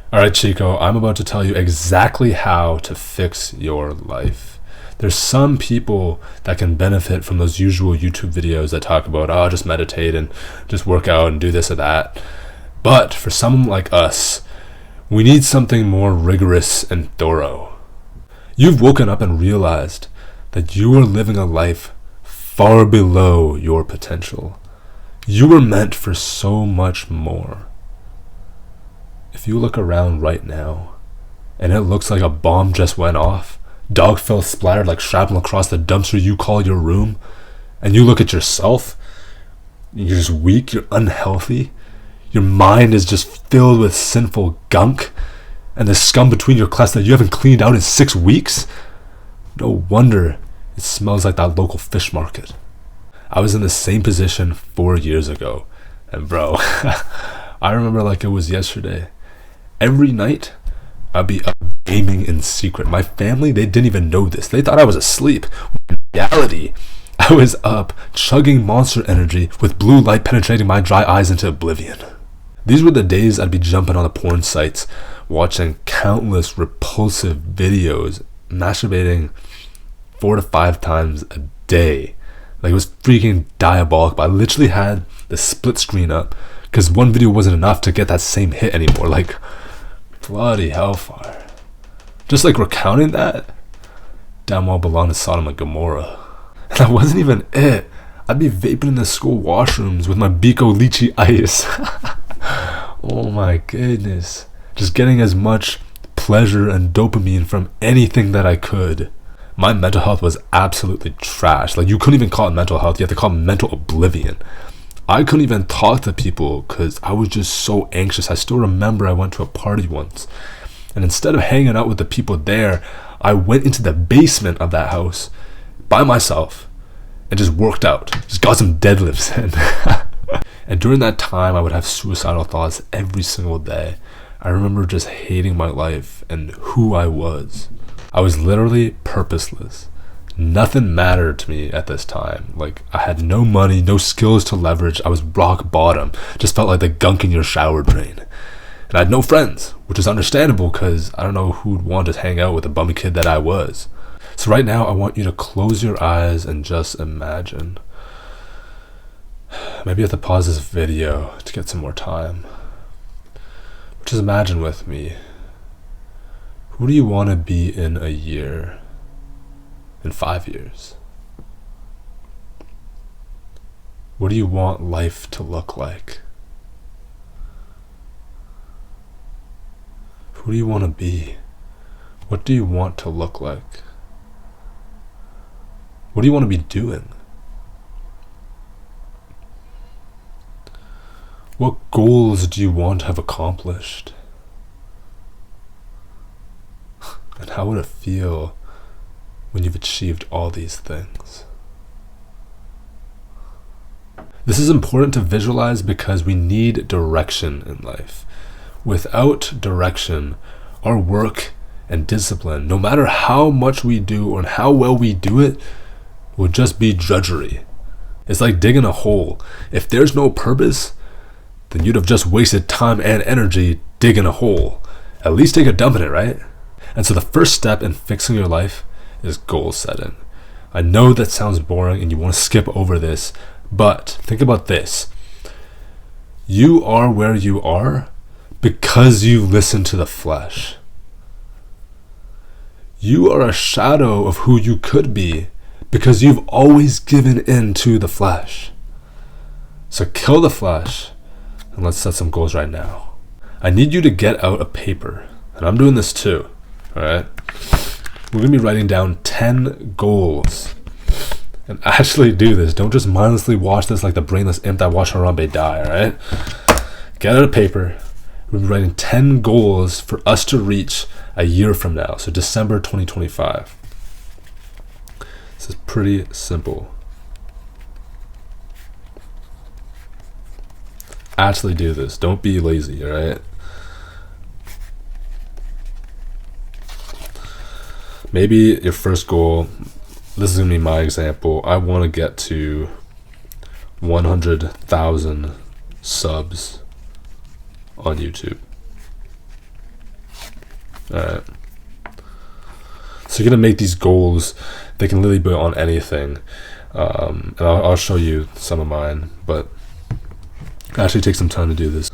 All right, Chico, I'm about to tell you exactly how to fix your life. There's some people that can benefit from those usual YouTube videos that talk about, oh, just meditate and just work out and do this or that. But for someone like us, we need something more rigorous and thorough. You've woken up and realized that you are living a life far below your potential. You were meant for so much more. If you look around right now, and it looks like a bomb just went off, dog fell splattered like shrapnel across the dumpster you call your room, and you look at yourself, you're just weak, you're unhealthy, your mind is just filled with sinful gunk, and the scum between your clefts that you haven't cleaned out in 6 weeks, no wonder it smells like that local fish market. I was in the same position 4 years ago, and bro, I remember like it was yesterday. Every night, I'd be up gaming in secret. My family, they didn't even know this. They thought I was asleep. In reality, I was up chugging Monster Energy with blue light penetrating my dry eyes into oblivion. These were the days I'd be jumping on the porn sites, watching countless repulsive videos, masturbating 4 to 5 times a day. Like, it was freaking diabolical. But I literally had the split screen up because one video wasn't enough to get that same hit anymore. Like, bloody hellfire. Just like recounting that, damn well belonged to Sodom and Gomorrah. And that wasn't even it. I'd be vaping in the school washrooms with my Biko lychee ice. Oh my goodness. Just getting as much pleasure and dopamine from anything that I could. My mental health was absolutely trash. Like, you couldn't even call it mental health. You have to call it mental oblivion. I couldn't even talk to people because I was just so anxious. I still remember I went to a party once, and instead of hanging out with the people there, I went into the basement of that house by myself and just worked out. Just got some deadlifts in. And during that time, I would have suicidal thoughts every single day. I remember just hating my life and who I was. I was literally purposeless. Nothing mattered to me at this time. Like, I had no money, no skills to leverage. I was rock bottom. Just felt like the gunk in your shower drain. And I had no friends, which is understandable because I don't know who'd want to hang out with the bummy kid that I was. So right now, I want you to close your eyes and just imagine. Maybe you have to pause this video to get some more time. But just imagine with me. Who do you want to be in a year? In 5 years? What do you want life to look like? Who do you want to be? What do you want to look like? What do you want to be doing? What goals do you want to have accomplished? And how would it feel when you've achieved all these things? This is important to visualize because we need direction in life. Without direction, our work and discipline, no matter how much we do and how well we do it, will just be drudgery. It's like digging a hole. If there's no purpose, then you'd have just wasted time and energy digging a hole. At least take a dump in it, right? And so the first step in fixing your life is goal setting. I know that sounds boring and you want to skip over this, but think about this. You are where you are because you listen to the flesh. You are a shadow of who you could be because you've always given in to the flesh. So kill the flesh and let's set some goals right now. I need you to get out a paper, and I'm doing this too. Alright, we're going to be writing down 10 goals. And actually do this. Don't just mindlessly watch this like the brainless imp that watched Harambe die, alright? Get out a paper. We're writing 10 goals for us to reach a year from now. So December 2025. This is pretty simple. Actually do this. Don't be lazy, alright? Maybe your first goal, this is going to be my example. I want to get to 100,000 subs on YouTube. All right. So you're gonna make these goals. They can literally be on anything, and I'll show you some of mine. But actually, take some time to do this.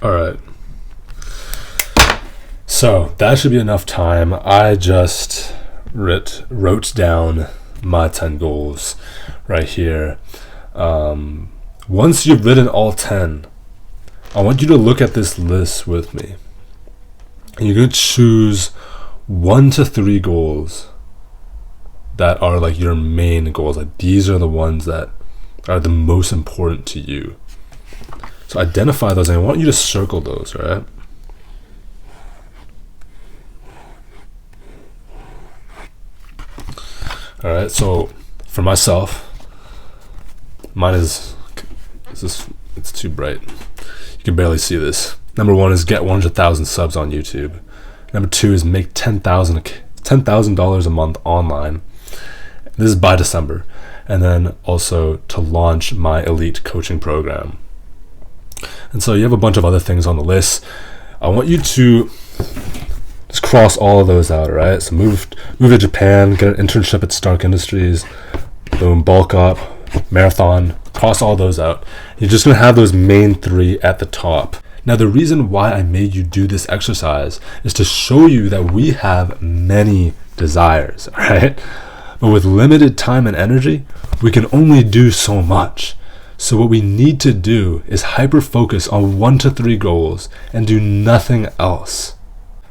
All right. So that should be enough time. I just wrote down my 10 goals right here. Once you've written all 10, I want you to look at this list with me. And you're going to choose 1 to 3 goals that are like your main goals. Like these are the ones that are the most important to you. So identify those, and I want you to circle those, right? All right, so for myself, mine is it's too bright. You can barely see this. Number 1 is get 100,000 subs on YouTube. Number 2 is make $10,000 a month online. This is by December. And then also to launch my elite coaching program. And so you have a bunch of other things on the list. I want you to just cross all of those out, right? So move to Japan, get an internship at Stark Industries, boom, bulk up, marathon, cross all those out. You're just gonna have those main 3 at the top. Now the reason why I made you do this exercise is to show you that we have many desires, right? But with limited time and energy, we can only do so much. So what we need to do is hyper focus on 1 to 3 goals and do nothing else.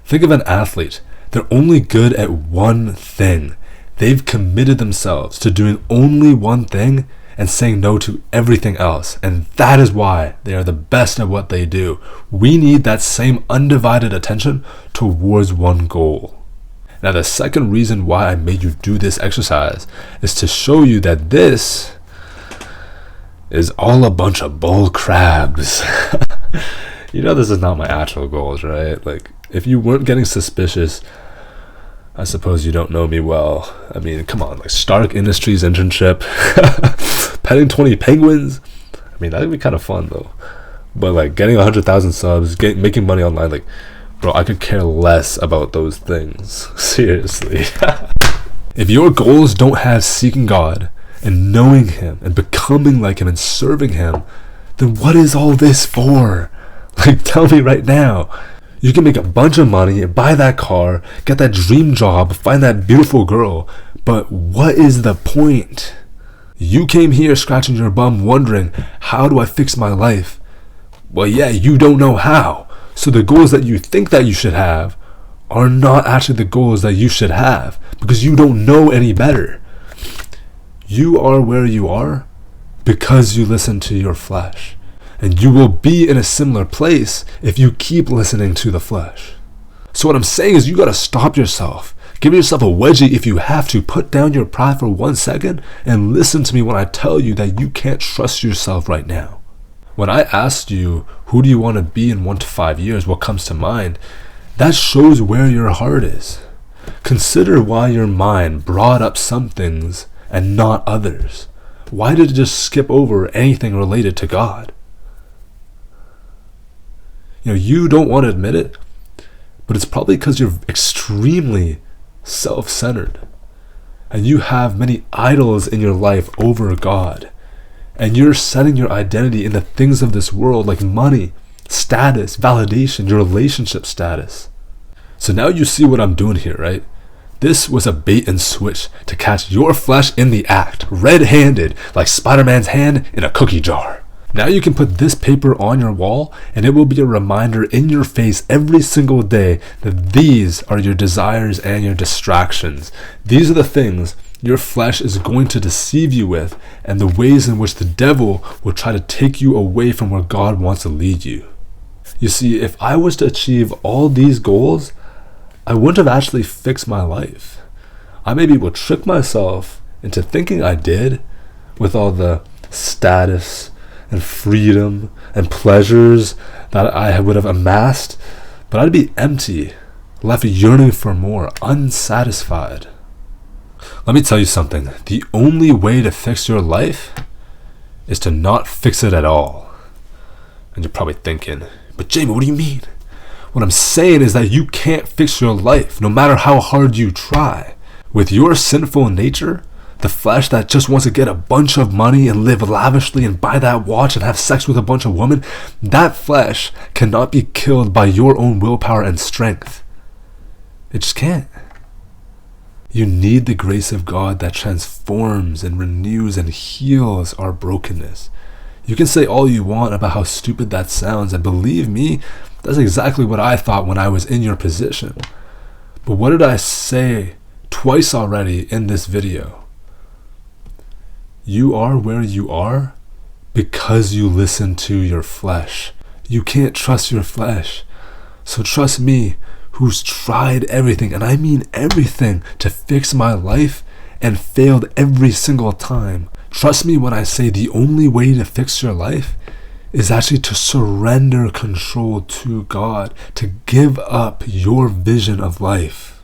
Think of an athlete. They're only good at one thing. They've committed themselves to doing only one thing and saying no to everything else. And that is why they are the best at what they do. We need that same undivided attention towards one goal. Now the second reason why I made you do this exercise is to show you that this is all a bunch of bull crabs. You know this is not my actual goals, right? Like, if you weren't getting suspicious, I suppose you don't know me well. I mean, come on, like Stark Industries internship, petting 20 penguins. I mean, that would be kind of fun though. But like getting 100,000 subs, making money online, like, bro, I could care less about those things. Seriously. If your goals don't have seeking God and knowing Him and becoming like Him and serving Him, then what is all this for? Like, tell me right now. You can make a bunch of money, buy that car, get that dream job, find that beautiful girl, but what is the point? You came here scratching your bum wondering, how do I fix my life? Well, yeah, you don't know how. So the goals that you think that you should have are not actually the goals that you should have, because you don't know any better. You are where you are because you listen to your flesh. And you will be in a similar place if you keep listening to the flesh. So what I'm saying is you got to stop yourself. Give yourself a wedgie if you have to. Put down your pride for 1 second and listen to me when I tell you that you can't trust yourself right now. When I asked you, who do you want to be in 1 to 5 years, what comes to mind? That shows where your heart is. Consider why your mind brought up some things and not others. Why did it just skip over anything related to God? You don't want to admit it, but it's probably because you're extremely self-centered and you have many idols in your life over God, and you're setting your identity in the things of this world like money, status, validation, your relationship status. So now you see what I'm doing here, right? This was a bait and switch to catch your flesh in the act, red-handed, like Spider-Man's hand in a cookie jar. Now you can put this paper on your wall, and it will be a reminder in your face every single day that these are your desires and your distractions. These are the things your flesh is going to deceive you with, and the ways in which the devil will try to take you away from where God wants to lead you. You see, if I was to achieve all these goals, I wouldn't have actually fixed my life. I maybe would trick myself into thinking I did with all the status and freedom and pleasures that I would have amassed, but I'd be empty, left yearning for more, unsatisfied. Let me tell you something. The only way to fix your life is to not fix it at all. And you're probably thinking, but Jaime, what do you mean? What I'm saying is that you can't fix your life, no matter how hard you try. With your sinful nature, the flesh that just wants to get a bunch of money and live lavishly and buy that watch and have sex with a bunch of women, that flesh cannot be killed by your own willpower and strength. It just can't. You need the grace of God that transforms and renews and heals our brokenness. You can say all you want about how stupid that sounds, and believe me, that's exactly what I thought when I was in your position. But what did I say twice already in this video? You are where you are because you listen to your flesh. You can't trust your flesh. So trust me, who's tried everything, and I mean everything, to fix my life and failed every single time. Trust me when I say the only way to fix your life is actually to surrender control to God, to give up your vision of life.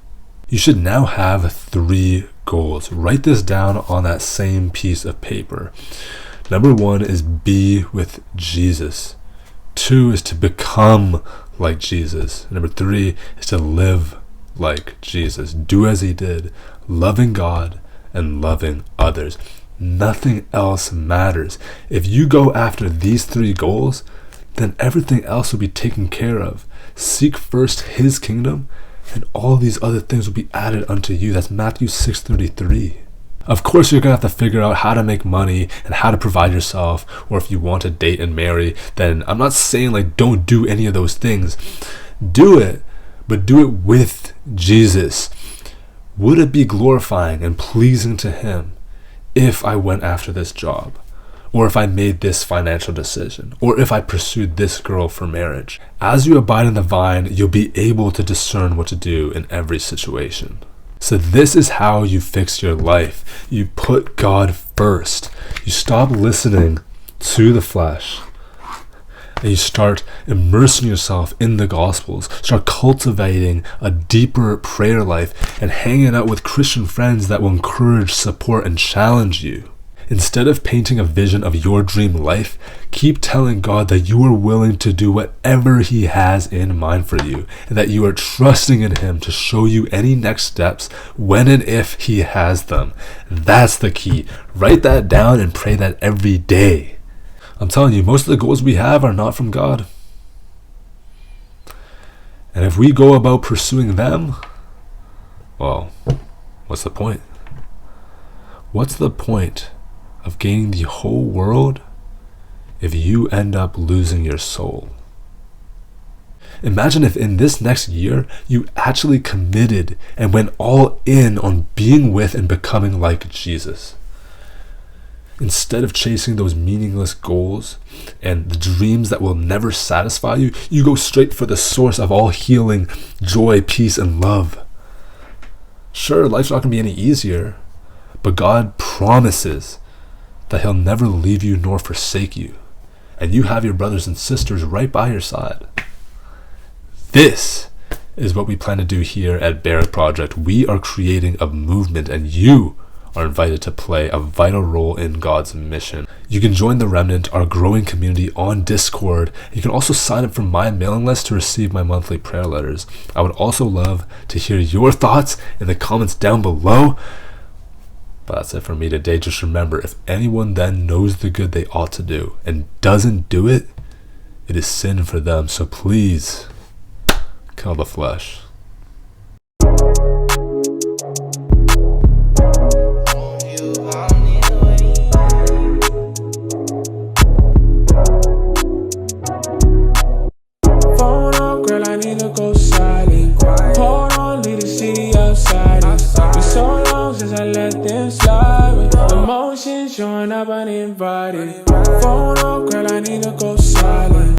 You should now have 3 goals. Write this down on that same piece of paper. Number 1 is be with Jesus. 2 is to become like Jesus. Number 3 is to live like Jesus. Do as he did, loving God and loving others. Nothing else matters. If you go after these 3 goals, then everything else will be taken care of. Seek first his kingdom, and all these other things will be added unto you. That's Matthew 6:33. Of course, you're going to have to figure out how to make money and how to provide yourself, or if you want to date and marry, then I'm not saying don't do any of those things. Do it, but do it with Jesus. Would it be glorifying and pleasing to him if I went after this job, or if I made this financial decision, or if I pursued this girl for marriage? As you abide in the vine, you'll be able to discern what to do in every situation. So this is how you fix your life. You put God first. You stop listening to the flesh, and you start immersing yourself in the Gospels. Start cultivating a deeper prayer life and hanging out with Christian friends that will encourage, support, and challenge you. Instead of painting a vision of your dream life, keep telling God that you are willing to do whatever he has in mind for you, and that you are trusting in him to show you any next steps when and if he has them. That's the key. Write that down and pray that every day. I'm telling you, most of the goals we have are not from God. And if we go about pursuing them, well, what's the point? What's the point of gaining the whole world if you end up losing your soul? Imagine if in this next year, you actually committed and went all in on being with and becoming like Jesus. Instead of chasing those meaningless goals and the dreams that will never satisfy you, you go straight for the source of all healing, joy, peace, and love. Sure, life's not going to be any easier, but God promises that He'll never leave you nor forsake you. And you have your brothers and sisters right by your side. This is what we plan to do here at Barak Project. We are creating a movement, and you are invited to play a vital role in God's mission. You can join the Remnant, our growing community, on Discord. You can also sign up for my mailing list to receive my monthly prayer letters. I would also love to hear your thoughts in the comments down below. But that's it for me today. Just remember, if anyone then knows the good they ought to do and doesn't do it, it is sin for them. So please, kill the flesh. Phone up, girl, I need to go silent. Hold on, leave the city outside. Been so long since I let them slide. Emotions showing up uninvited. Phone up, girl, I need to go silent.